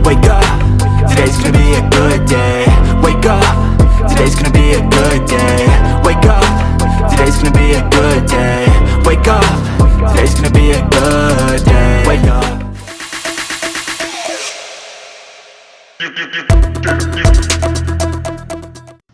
Wake up, today's gonna be a good day. Wake up, today's gonna be a good day. Wake up, today's gonna be a good day. Wake up, today's gonna be a good day. Wake up.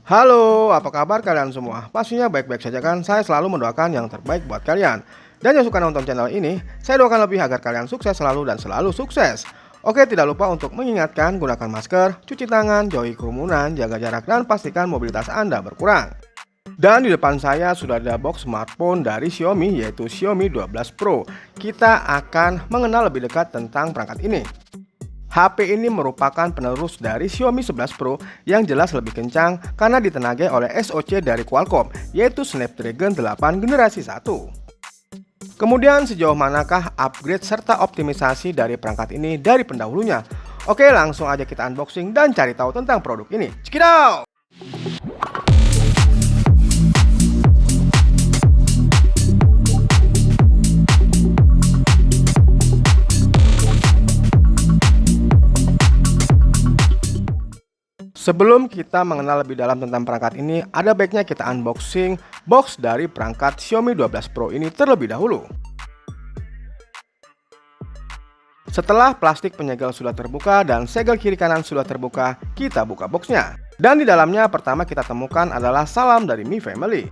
Halo, apa kabar kalian semua? Pastinya baik-baik saja kan? Saya selalu mendoakan yang terbaik buat kalian. Dan yang suka nonton channel ini, saya doakan lebih agar kalian sukses selalu dan selalu sukses. Oke, tidak lupa untuk mengingatkan gunakan masker, cuci tangan, jauhi kerumunan, jaga jarak, dan pastikan mobilitas Anda berkurang. Dan di depan saya sudah ada box smartphone dari Xiaomi, yaitu Xiaomi 12 Pro. Kita akan mengenal lebih dekat tentang perangkat ini. HP ini merupakan penerus dari Xiaomi 11 Pro yang jelas lebih kencang karena ditenagai oleh SoC dari Qualcomm, yaitu Snapdragon 8 generasi 1. Kemudian sejauh manakah upgrade serta optimisasi dari perangkat ini dari pendahulunya? Oke, langsung aja kita unboxing dan cari tahu tentang produk ini. Check it out! Sebelum kita mengenal lebih dalam tentang perangkat ini, ada baiknya kita unboxing box dari perangkat Xiaomi 12 Pro ini terlebih dahulu. Setelah plastik penyegel sudah terbuka dan segel kiri kanan sudah terbuka, kita buka boxnya. Dan di dalamnya pertama kita temukan adalah salam dari Mi Family.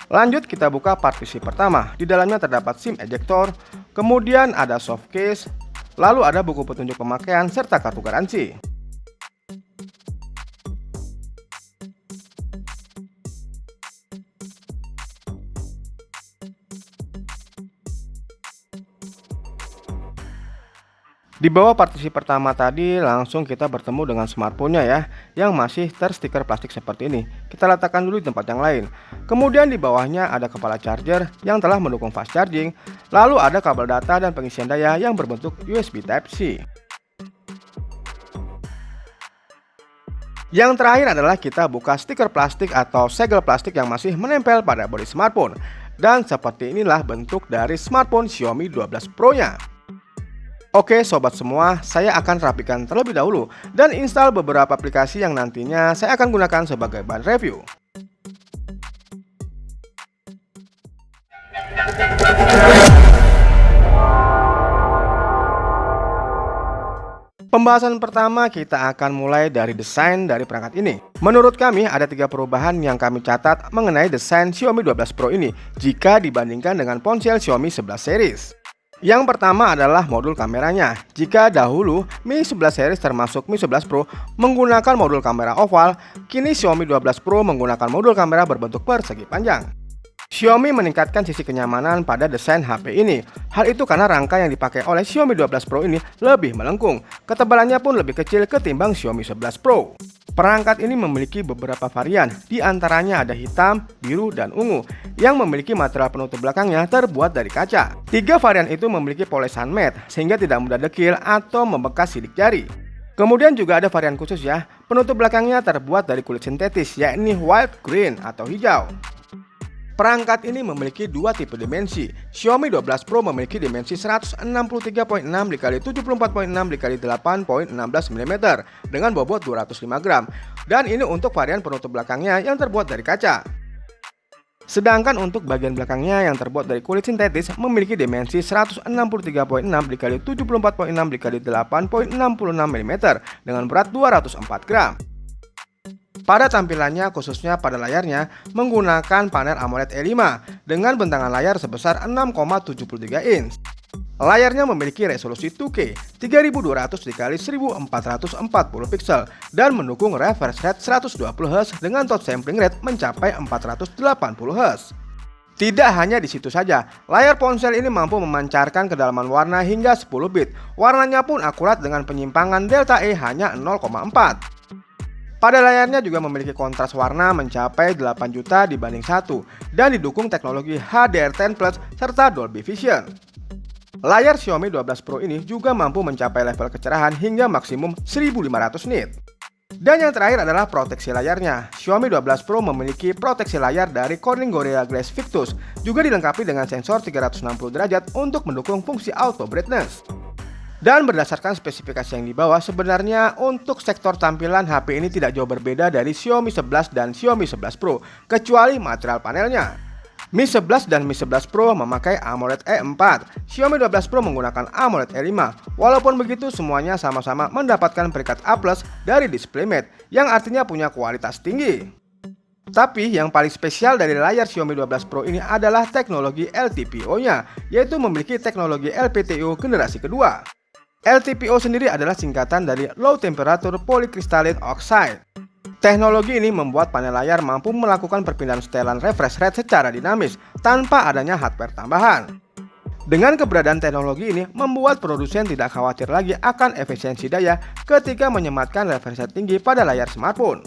Lanjut kita buka partisi pertama. Di dalamnya terdapat SIM ejector, kemudian ada soft case, lalu ada buku petunjuk pemakaian serta kartu garansi. Di bawah partisi pertama tadi langsung kita bertemu dengan smartphone-nya ya, yang masih terstiker plastik seperti ini. Kita letakkan dulu di tempat yang lain. Kemudian di bawahnya ada kepala charger yang telah mendukung fast charging. Lalu ada kabel data dan pengisian daya yang berbentuk USB Type-C. Yang terakhir adalah kita buka stiker plastik atau segel plastik yang masih menempel pada bodi smartphone. Dan seperti inilah bentuk dari smartphone Xiaomi 12 Pro-nya. Oke sobat semua, saya akan rapikan terlebih dahulu dan install beberapa aplikasi yang nantinya saya akan gunakan sebagai bahan review. Pembahasan pertama kita akan mulai dari desain dari perangkat ini. Menurut kami ada 3 perubahan yang kami catat mengenai desain Xiaomi 12 Pro ini jika dibandingkan dengan ponsel Xiaomi 11 series. Yang pertama adalah modul kameranya. Jika dahulu Mi 11 series termasuk Mi 11 Pro menggunakan modul kamera oval, kini Xiaomi 12 Pro menggunakan modul kamera berbentuk persegi panjang. Xiaomi meningkatkan sisi kenyamanan pada desain HP ini. Hal itu karena rangka yang dipakai oleh Xiaomi 12 Pro ini lebih melengkung. Ketebalannya pun lebih kecil ketimbang Xiaomi 11 Pro. Perangkat ini memiliki beberapa varian, di antaranya ada hitam, biru, dan ungu, yang memiliki material penutup belakangnya terbuat dari kaca. 3 varian itu memiliki polesan matte, sehingga tidak mudah dekil atau membekas sidik jari. Kemudian juga ada varian khusus ya, penutup belakangnya terbuat dari kulit sintetis, yakni white green atau hijau. Perangkat ini memiliki 2 tipe dimensi. Xiaomi 12 Pro memiliki dimensi 163.6 x 74.6 x 8.16 mm dengan bobot 205 gram. Dan ini untuk varian penutup belakangnya yang terbuat dari kaca. Sedangkan untuk bagian belakangnya yang terbuat dari kulit sintetis memiliki dimensi 163.6 x 74.6 x 8.66 mm dengan berat 204 gram. Pada tampilannya khususnya pada layarnya menggunakan panel AMOLED E5 dengan bentangan layar sebesar 6,73 inch. Layarnya memiliki resolusi 2K 3200 x 1440 pixel dan mendukung refresh rate 120Hz dengan touch sampling rate mencapai 480Hz. Tidak hanya di situ saja, layar ponsel ini mampu memancarkan kedalaman warna hingga 10 bit. Warnanya pun akurat dengan penyimpangan delta E hanya 0,4. Pada layarnya juga memiliki kontras warna mencapai 8 juta dibanding 1 dan didukung teknologi HDR10 Plus serta Dolby Vision. Layar Xiaomi 12 Pro ini juga mampu mencapai level kecerahan hingga maksimum 1500 nit. Dan yang terakhir adalah proteksi layarnya. Xiaomi 12 Pro memiliki proteksi layar dari Corning Gorilla Glass Victus, juga dilengkapi dengan sensor 360 derajat untuk mendukung fungsi auto brightness. Dan berdasarkan spesifikasi yang di bawah, sebenarnya untuk sektor tampilan HP ini tidak jauh berbeda dari Xiaomi 11 dan Xiaomi 11 Pro, kecuali material panelnya. Mi 11 dan Mi 11 Pro memakai AMOLED E4, Xiaomi 12 Pro menggunakan AMOLED E5. Walaupun begitu, semuanya sama-sama mendapatkan peringkat A+ dari DisplayMate, yang artinya punya kualitas tinggi. Tapi yang paling spesial dari layar Xiaomi 12 Pro ini adalah teknologi LTPO-nya, yaitu memiliki teknologi LPTO generasi kedua. LTPO sendiri adalah singkatan dari Low Temperature Polycrystalline Oxide. Teknologi ini membuat panel layar mampu melakukan perpindahan setelan refresh rate secara dinamis tanpa adanya hardware tambahan. Dengan keberadaan teknologi ini membuat produsen tidak khawatir lagi akan efisiensi daya ketika menyematkan refresh rate tinggi pada layar smartphone.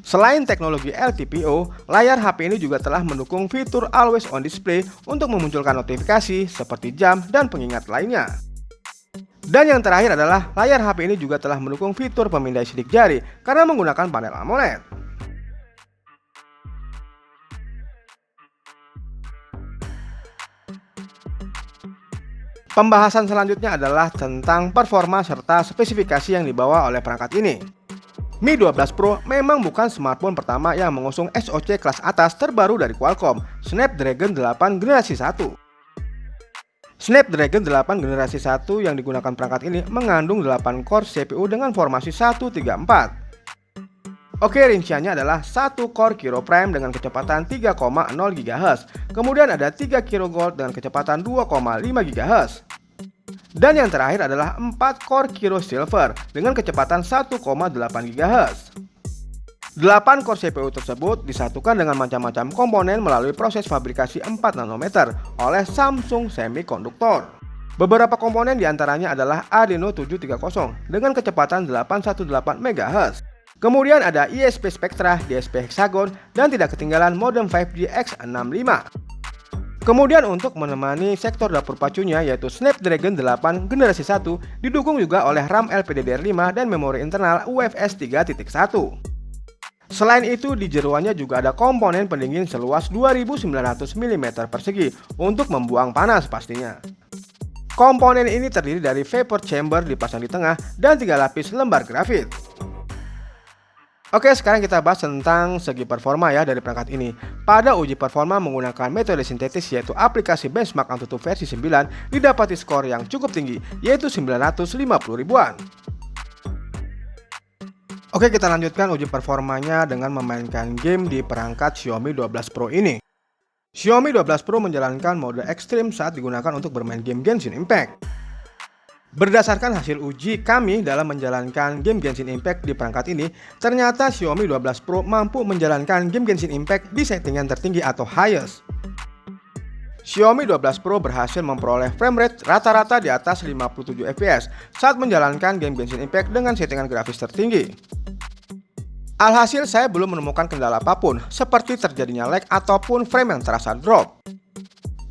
Selain teknologi LTPO, layar HP ini juga telah mendukung fitur Always On Display untuk memunculkan notifikasi seperti jam dan pengingat lainnya. Dan yang terakhir adalah layar HP ini juga telah mendukung fitur pemindai sidik jari karena menggunakan panel AMOLED. Pembahasan selanjutnya adalah tentang performa serta spesifikasi yang dibawa oleh perangkat ini. Mi 12 Pro memang bukan smartphone pertama yang mengusung SoC kelas atas terbaru dari Qualcomm, Snapdragon 8 generasi 1. Snapdragon 8 generasi 1 yang digunakan perangkat ini mengandung 8 core CPU dengan formasi 134. Oke, rinciannya adalah 1 core Kiro Prime dengan kecepatan 3,0 GHz, kemudian ada 3 Kiro Gold dengan kecepatan 2,5 GHz. Dan yang terakhir adalah 4 core Kiro Silver dengan kecepatan 1,8 GHz. 8 core CPU tersebut disatukan dengan macam-macam komponen melalui proses fabrikasi 4 nanometer oleh Samsung Semiconductor. Beberapa komponen diantaranya adalah Adreno 730 dengan kecepatan 818 MHz. Kemudian ada ISP Spectra, DSP Hexagon, dan tidak ketinggalan modem 5G X65. Kemudian untuk menemani sektor dapur pacunya yaitu Snapdragon 8 generasi 1 didukung juga oleh RAM LPDDR5 dan memori internal UFS 3.1. Selain itu, di jeroannya juga ada komponen pendingin seluas 2900 mm persegi untuk membuang panas pastinya. Komponen ini terdiri dari vapor chamber dipasang di tengah dan 3 lapis lembar grafit. Oke, sekarang kita bahas tentang segi performa ya dari perangkat ini. Pada uji performa menggunakan metode sintetis yaitu aplikasi benchmark AnTuTu versi 9 didapati skor yang cukup tinggi yaitu 950 ribuan. Oke, kita lanjutkan uji performanya dengan memainkan game di perangkat Xiaomi 12 Pro ini. Xiaomi 12 Pro menjalankan mode ekstrim saat digunakan untuk bermain game Genshin Impact. Berdasarkan hasil uji kami dalam menjalankan game Genshin Impact di perangkat ini, ternyata Xiaomi 12 Pro mampu menjalankan game Genshin Impact di settingan tertinggi atau highest. Xiaomi 12 Pro berhasil memperoleh frame rate rata-rata di atas 57 fps saat menjalankan game Genshin Impact dengan settingan grafis tertinggi. Alhasil saya belum menemukan kendala apapun seperti terjadinya lag ataupun frame yang terasa drop.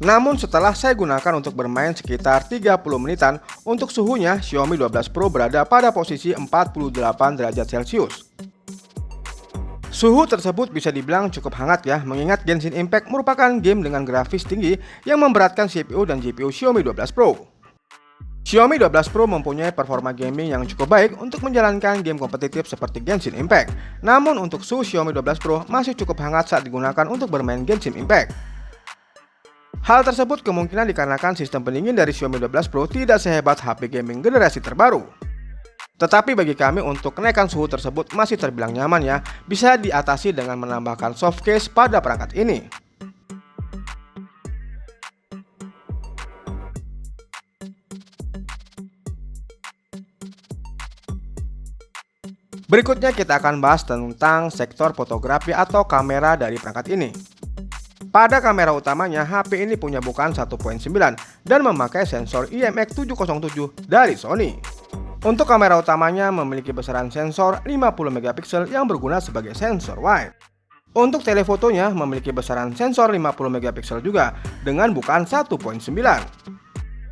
Namun setelah saya gunakan untuk bermain sekitar 30 menitan, untuk suhunya Xiaomi 12 Pro berada pada posisi 48 derajat Celcius. Suhu tersebut bisa dibilang cukup hangat ya, mengingat Genshin Impact merupakan game dengan grafis tinggi yang memberatkan CPU dan GPU Xiaomi 12 Pro. Xiaomi 12 Pro mempunyai performa gaming yang cukup baik untuk menjalankan game kompetitif seperti Genshin Impact. Namun untuk suhu Xiaomi 12 Pro masih cukup hangat saat digunakan untuk bermain Genshin Impact. Hal tersebut kemungkinan dikarenakan sistem pendingin dari Xiaomi 12 Pro tidak sehebat HP gaming generasi terbaru. Tetapi bagi kami untuk kenaikan suhu tersebut masih terbilang nyaman ya, bisa diatasi dengan menambahkan soft case pada perangkat ini. Berikutnya kita akan bahas tentang sektor fotografi atau kamera dari perangkat ini. Pada kamera utamanya, HP ini punya bukaan 1.9 dan memakai sensor IMX707 dari Sony. Untuk kamera utamanya memiliki besaran sensor 50 MP yang berguna sebagai sensor wide. Untuk telefotonya memiliki besaran sensor 50 MP juga dengan bukaan 1.9.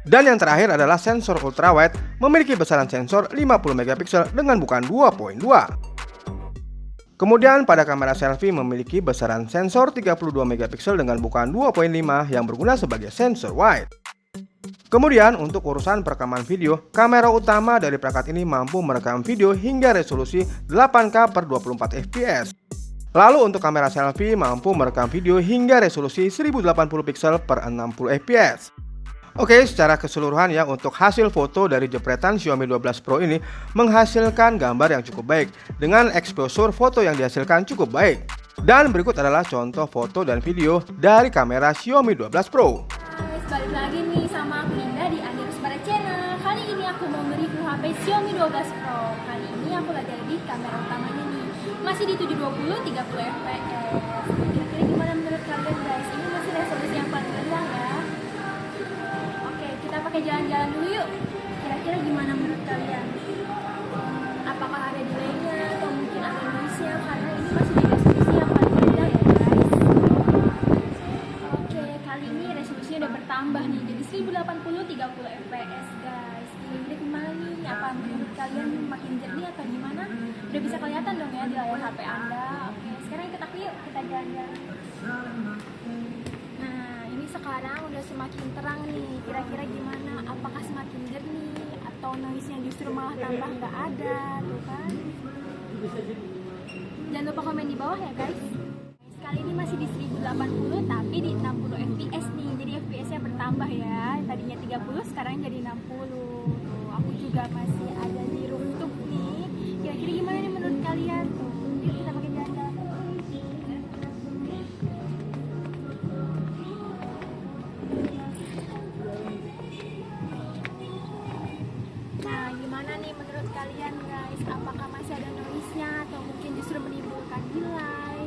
Dan yang terakhir adalah sensor ultrawide memiliki besaran sensor 50 MP dengan bukaan 2.2. Kemudian pada kamera selfie memiliki besaran sensor 32 MP dengan bukaan 2.5 yang berguna sebagai sensor wide. Kemudian untuk urusan perekaman video, kamera utama dari perangkat ini mampu merekam video hingga resolusi 8K per 24 fps. Lalu untuk kamera selfie mampu merekam video hingga resolusi 1080 pixel per 60 fps. Oke, secara keseluruhan ya, untuk hasil foto dari jepretan Xiaomi 12 Pro ini menghasilkan gambar yang cukup baik dengan exposure foto yang dihasilkan cukup baik. Dan berikut adalah contoh foto dan video dari kamera Xiaomi 12 Pro. Balik lagi nih sama aku Dinda di Anirus pada channel. Kali ini aku mau mereview HP Xiaomi 12 Pro. Kali ini aku lagi ada di kamera utamanya nih, masih di 720 30 fps. Kira-kira gimana menurut kalian guys? Ini masih resolusi yang paling rendah ya. Oke, kita pakai jalan-jalan dulu yuk. Kira-kira gimana menurut kalian? Apakah ada delaynya atau mungkin ada noise-nya? Karena ini masih di resolusi yang paling rendah ya guys. Oke, kali ini resolusinya udah bertambah nih jadi 1080 30 fps guys. Kira-kira gimana nih? Apa menurut kalian makin jernih atau gimana? Udah bisa kelihatan dong ya di layar HP Anda. Oke, sekarang ikut aku yuk, kita jalan-jalan. Nah, ini sekarang udah semakin terang nih. Kira-kira gimana? Apakah semakin jernih atau noise-nya justru malah tambah nggak ada, tuh kan? Jangan lupa komen di bawah ya guys. Kali ini masih di 1080 tapi di 60 fps nih. Jadi fps-nya bertambah ya. Tadinya 30 sekarang jadi 60. Tuh, aku juga masih ada di rooftop nih. Kira-kira gimana nih menurut kalian tuh? Yuk kita pakai jalan-jalan. Nah, gimana nih menurut kalian guys? Apakah masih ada noise-nya atau mungkin justru menimbulkan delay?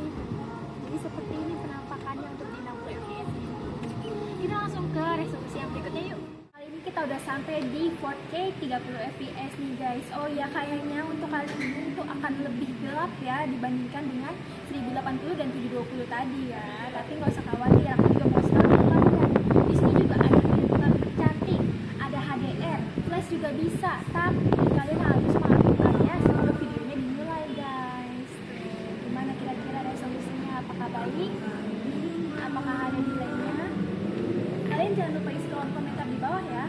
Jadi seperti ini penampakannya untuk di 60 fps ini. Kita langsung ke resolusi yang berikutnya yuk. Kali ini kita udah sampai di 4K 30 fps nih guys. Oh ya, kayaknya untuk kali ini itu akan lebih gelap ya dibandingkan dengan 1080 dan 720 tadi ya. Tapi nggak usah khawatir, aku juga mau selalu kalian. Di sini juga ada filter cantik, ada HDR, flash juga bisa. Tapi kalian harus mengaktifkannya sebelum videonya dimulai guys. Tuh, gimana kira-kira resolusinya? Apakah baik? Apakah ada delaynya? Kalian jangan lupa isi kolom komentar di bawah ya.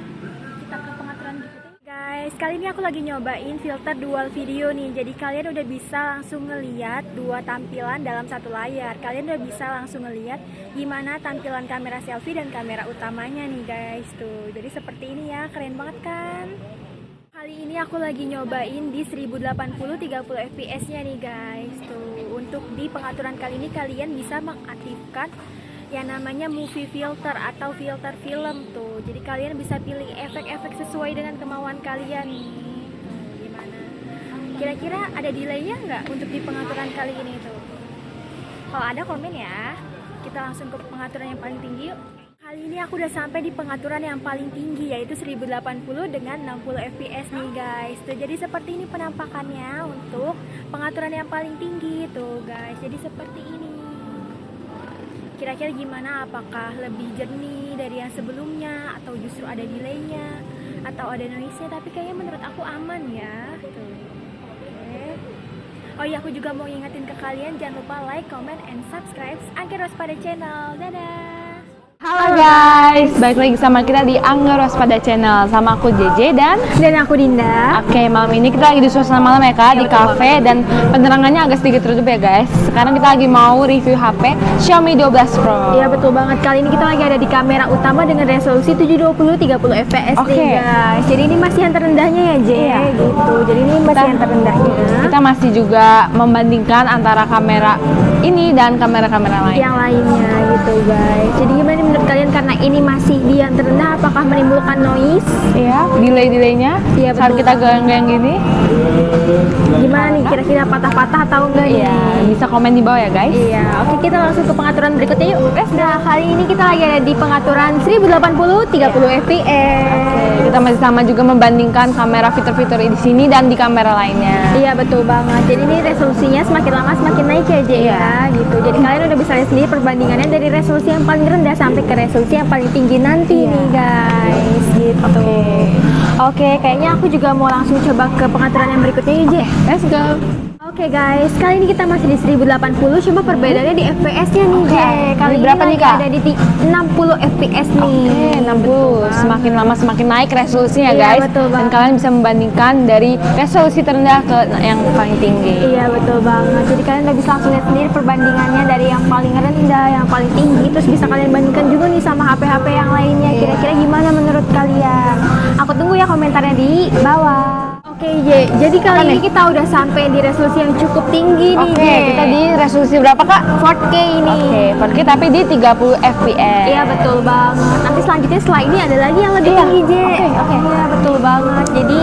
Kita ke pengaturan berikutnya. Guys, kali ini aku lagi nyobain filter dual video nih. Jadi kalian udah bisa langsung ngeliat dua tampilan dalam satu layar. Kalian udah bisa langsung ngeliat gimana tampilan kamera selfie dan kamera utamanya nih guys. Tuh, jadi seperti ini ya, keren banget kan? Kali ini aku lagi nyobain di 1080 30 fps nya nih guys. Tuh, untuk di pengaturan kali ini kalian bisa mengaktifkan yang namanya movie filter atau filter film tuh. Jadi kalian bisa pilih efek-efek sesuai dengan kemauan kalian nih. Gimana? Kira-kira ada delaynya nggak untuk di pengaturan kali ini tuh? Kalau ada komen ya. Kita langsung ke pengaturan yang paling tinggi yuk. Kali ini aku udah sampai di pengaturan yang paling tinggi yaitu 1080 dengan 60 fps nih guys. Tuh, jadi seperti ini penampakannya untuk pengaturan yang paling tinggi tuh guys. Jadi seperti ini. Kira-kira gimana? Apakah lebih jernih dari yang sebelumnya atau justru ada delaynya atau ada noise-nya? Tapi kayaknya menurut aku aman ya. Tuh. Oke. Oh iya, aku juga mau ingetin ke kalian jangan lupa like, comment, and subscribe agar waspada channel. Dadah. Halo guys, balik lagi sama kita di Angga Waspada Channel. Sama aku JJ dan aku Dinda. Oke, malam ini kita lagi di suasana malam ya kak, di cafe. Dan penerangannya agak sedikit redup ya guys. Sekarang kita lagi mau review HP Xiaomi 12 Pro. Iya betul banget, kali ini kita lagi ada di kamera utama dengan resolusi 720 30 fps nih guys. Jadi ini masih yang terendahnya ya J, gitu. Jadi ini masih yang terendahnya. Kita masih juga membandingkan antara kamera ini dan kamera-kamera lain. Yang lainnya gitu guys. Jadi gimana menurut kalian karena ini masih di yang terendah, apakah menimbulkan noise? Iya, delay-delaynya saat kita goyang-goyang gini. Gimana nih, kira-kira patah-patah atau enggak nih? Iya, bisa komen di bawah ya guys. Iya, oke kita langsung ke pengaturan berikutnya yuk. Nah, kali ini kita lagi ada di pengaturan 1080 30 fps. Oke, kita masih sama juga membandingkan kamera fitur-fitur di sini dan di kamera lainnya. Iya, betul banget. Jadi ini resolusinya semakin lama semakin naik ya, J, ya, gitu. Jadi kalian udah bisa lihat sendiri perbandingannya dari resolusi yang paling rendah sampai ke resolusi yang paling tinggi nanti nih guys, gitu. Oke, kayaknya aku juga mau langsung coba ke pengaturan yang berikutnya ya, J. Let's go. Oke guys, kali ini kita masih di 1080, cuma perbedaannya di FPS-nya nih, Jay. Kali Ini ini berapa nih, lagi Kak? ada di 60 FPS nih. Oke, 60. Semakin lama semakin naik resolusinya, Iya, guys. betul Dan banget. kalian bisa membandingkan dari resolusi terendah ke yang paling tinggi. Iya betul banget. Jadi kalian udah bisa langsung lihat sendiri perbandingannya dari yang paling rendah, yang paling tinggi. Terus bisa kalian bandingkan juga nih sama HP-HP yang lainnya. Kira-kira gimana menurut kalian? Aku tunggu ya komentarnya di bawah. Oke, jadi kali ini kita udah sampai di resolusi yang cukup tinggi nih. Oke, Ye. kita di resolusi berapa, Kak? 4K ini. Oke, 4K tapi di 30 fps. Iya betul banget. Nanti selanjutnya setelah ini ada lagi yang lebih Iya. tinggi, Je. Oke. Iya betul banget. Jadi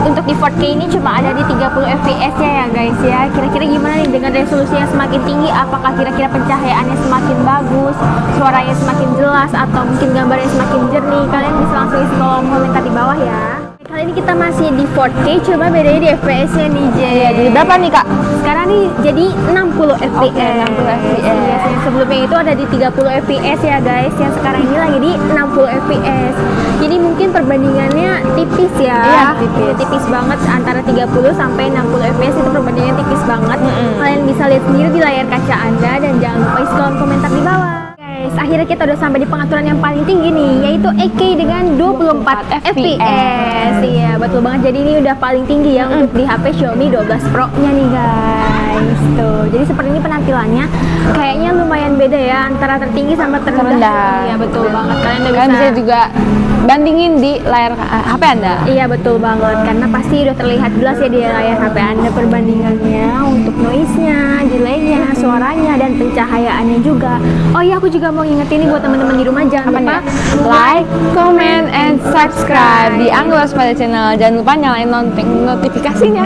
untuk di 4K ini cuma ada di 30 fps ya guys ya. Kira-kira gimana nih dengan resolusi yang semakin tinggi? Apakah kira-kira pencahayaannya semakin bagus, suaranya semakin jelas, atau mungkin gambarnya semakin jernih? Kalian bisa langsung isi kolom komentar di bawah ya. Kali ini kita masih di 4K, cuma bedanya di FPS-nya nih, Je. Iya, jadi berapa nih, Kak? Sekarang nih jadi 60 fps. Oke, 60 fps. Iya, yang sebelumnya itu ada di 30 fps ya guys. Yang sekarang ini lagi di 60 fps. Jadi mungkin perbandingannya tipis ya. Iya, tipis. Tipis banget antara 30 sampai 60 fps itu perbandingannya tipis banget. Kalian bisa lihat sendiri di layar kaca Anda dan jangan lupa isi kolom komentar di bawah. Guys, akhirnya kita udah sampai di pengaturan yang paling tinggi nih, yaitu 8K dengan 24 fps. Iya, betul banget. Jadi ini udah paling tinggi ya untuk di HP Xiaomi 12 Pro-nya nih guys. Tuh. Jadi seperti ini penampilannya. Kayaknya lumayan beda ya antara tertinggi sama terendah. Iya, betul banget. Kalian udah Kalian bisa juga bandingin di layar HP Anda. Iya betul banget, karena pasti udah terlihat jelas ya di layar HP Anda perbandingannya untuk noise-nya, delay-nya, suaranya, dan pencahayaannya juga. Oh iya, aku juga mau ngingetin nih buat teman-teman di rumah, jangan lupa Like, comment, and subscribe di Angga Waspada Channel. Jangan lupa nyalain notifikasinya.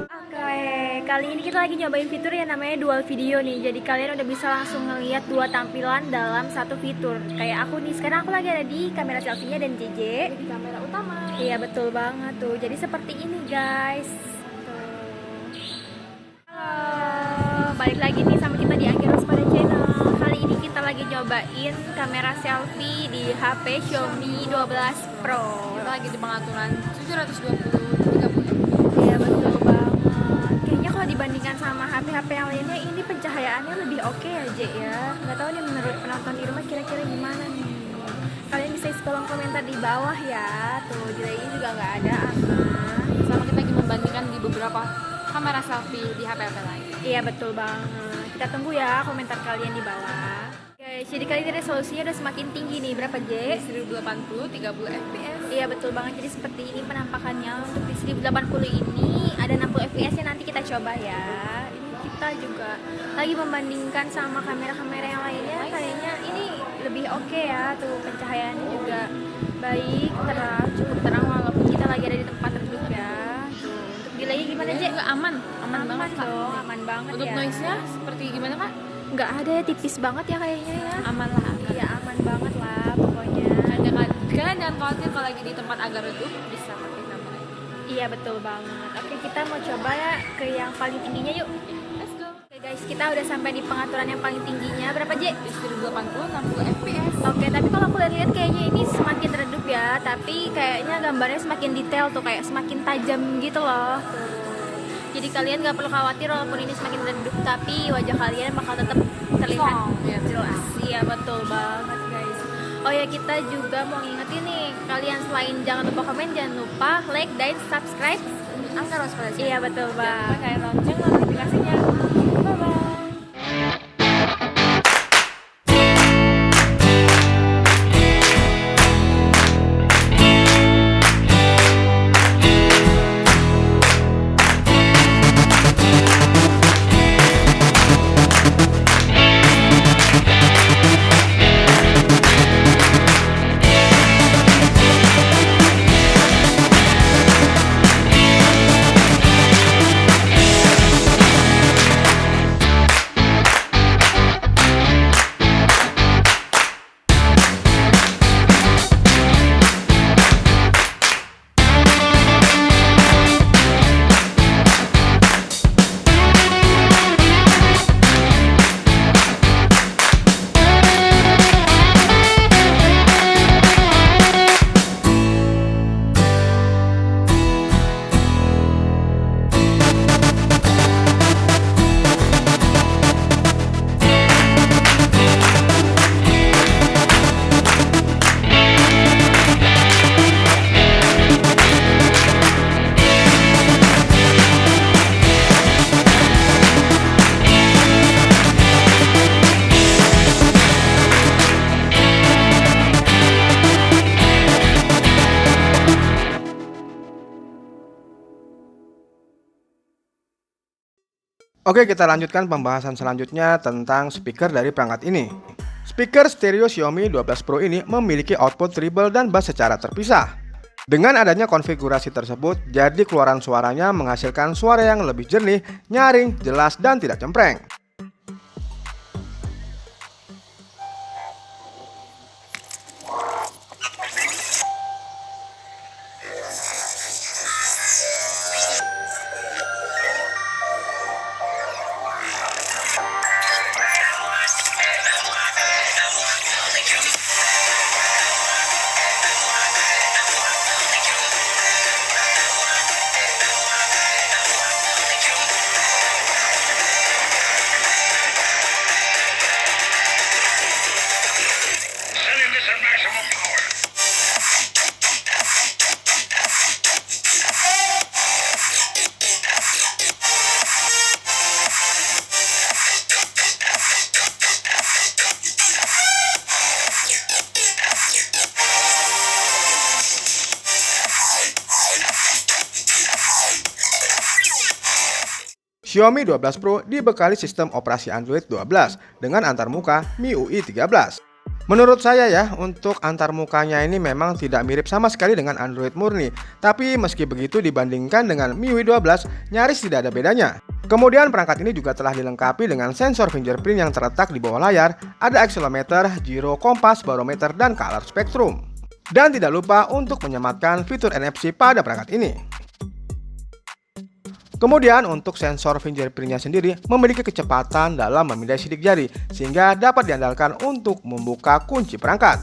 Oke, kali ini kita lagi nyobain fitur yang namanya dual video nih. Jadi kalian udah bisa langsung ngeliat dua tampilan dalam satu fitur. Kayak aku nih, sekarang aku lagi ada di kamera selfie-nya dan JJ di kamera utama. Iya betul banget tuh. Jadi seperti ini guys. Tuh. Halo, balik lagi nih sama kita di Angga Waspada Channel. Kali ini kita lagi nyobain kamera selfie di HP Xiaomi 12 Pro. Kita lagi di pengaturan 720-30. Iya betul banget. Kayaknya kalau dibandingkan sama HP-HP yang lainnya, ini pencahayaannya lebih oke ya, Je ya. Nggak tahu nih menurut penonton di rumah kira-kira gimana nih. Kalian bisa isi kolom komentar di bawah ya. Tuh, delaynya juga nggak ada, aman. Sama kita lagi membandingkan di beberapa kamera selfie di HP-HP lain. Iya betul banget. Kita tunggu ya komentar kalian di bawah. Guys, jadi kali ini resolusinya udah semakin tinggi nih. Berapa, Je? 1080 30 fps. Iya betul banget. Jadi seperti ini penampakannya. Untuk di 1080 ini ada 60 fps nya, nanti kita coba ya. Ini kita juga lagi membandingkan sama kamera-kamera yang lainnya. Kayaknya ini lebih oke ya. Tuh pencahayaannya juga baik, terang, cukup terang walaupun kita lagi ada di tempat redup ya. Tuh, untuk delaynya gimana, Je? Juga aman banget, Kak. dong, aman banget Untuk ya. noise-nya seperti gimana, Kak? Nggak ada ya, tipis banget ya kayaknya ya. Aman lah. Iya aman banget lah pokoknya. Kalian jangan khawatir kalau lagi di tempat agak redup, bisa pakai kamera. Iya betul banget. Oke, kita mau coba ya ke yang paling tingginya yuk. Let's go. Oke guys, kita udah sampai di pengaturan yang paling tingginya. Berapa, Je? 1080 60 fps. Oke, tapi kalau aku lihat kayaknya ini semakin redup ya. Tapi kayaknya gambarnya semakin detail tuh, kayak semakin tajam gitu loh. Tuh. Jadi kalian nggak perlu khawatir walaupun ini semakin redup, tapi wajah kalian bakal tetap terlihat Strong, ya. jelas. Iya betul banget guys. Oh ya, kita juga mau ngingetin nih, kalian selain jangan lupa komen, jangan lupa like dan subscribe. Angga Waspada Channel. Iya betul Jangan lupa banget. kayak lonceng notifikasinya. Bye bye. Oke, kita lanjutkan pembahasan selanjutnya tentang speaker dari perangkat ini. Speaker stereo Xiaomi 12 Pro ini memiliki output treble dan bass secara terpisah. Dengan adanya konfigurasi tersebut, jadi keluaran suaranya menghasilkan suara yang lebih jernih, nyaring, jelas, dan tidak cempreng. Xiaomi 12 Pro dibekali sistem operasi Android 12 dengan antarmuka MIUI 13. Menurut saya ya, untuk antarmukanya ini memang tidak mirip sama sekali dengan Android murni. Tapi meski begitu dibandingkan dengan MIUI 12, nyaris tidak ada bedanya. Kemudian perangkat ini juga telah dilengkapi dengan sensor fingerprint yang terletak di bawah layar, ada accelerometer, gyro, kompas, barometer, dan color spectrum. Dan tidak lupa untuk menyematkan fitur NFC pada perangkat ini. Kemudian untuk sensor fingerprintnya sendiri memiliki kecepatan dalam memindai sidik jari sehingga dapat diandalkan untuk membuka kunci perangkat.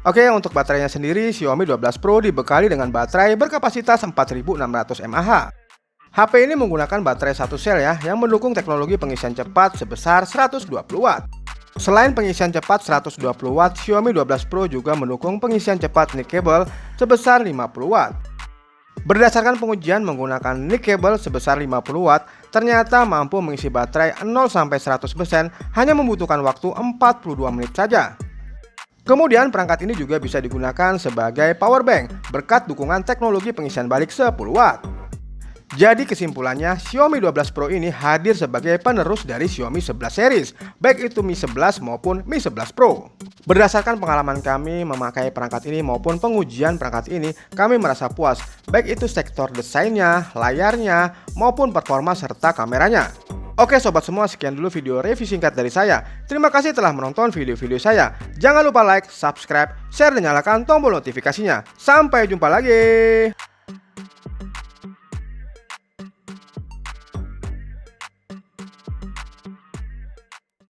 Oke, untuk baterainya sendiri Xiaomi 12 Pro dibekali dengan baterai berkapasitas 4600 mAh. HP ini menggunakan baterai 1 sel ya yang mendukung teknologi pengisian cepat sebesar 120 Watt. Selain pengisian cepat 120 Watt, Xiaomi 12 Pro juga mendukung pengisian cepat NIC cable sebesar 50 Watt. Berdasarkan pengujian menggunakan NIC cable sebesar 50 Watt, ternyata mampu mengisi baterai 0-100% hanya membutuhkan waktu 42 menit saja. Kemudian perangkat ini juga bisa digunakan sebagai power bank berkat dukungan teknologi pengisian balik 10 Watt. Jadi kesimpulannya, Xiaomi 12 Pro ini hadir sebagai penerus dari Xiaomi 11 series, baik itu Mi 11 maupun Mi 11 Pro. Berdasarkan pengalaman kami memakai perangkat ini maupun pengujian perangkat ini, kami merasa puas, baik itu sektor desainnya, layarnya, maupun performa serta kameranya. Oke sobat semua, sekian dulu video review singkat dari saya. Terima kasih telah menonton video-video saya. Jangan lupa like, subscribe, share, dan nyalakan tombol notifikasinya. Sampai jumpa lagi.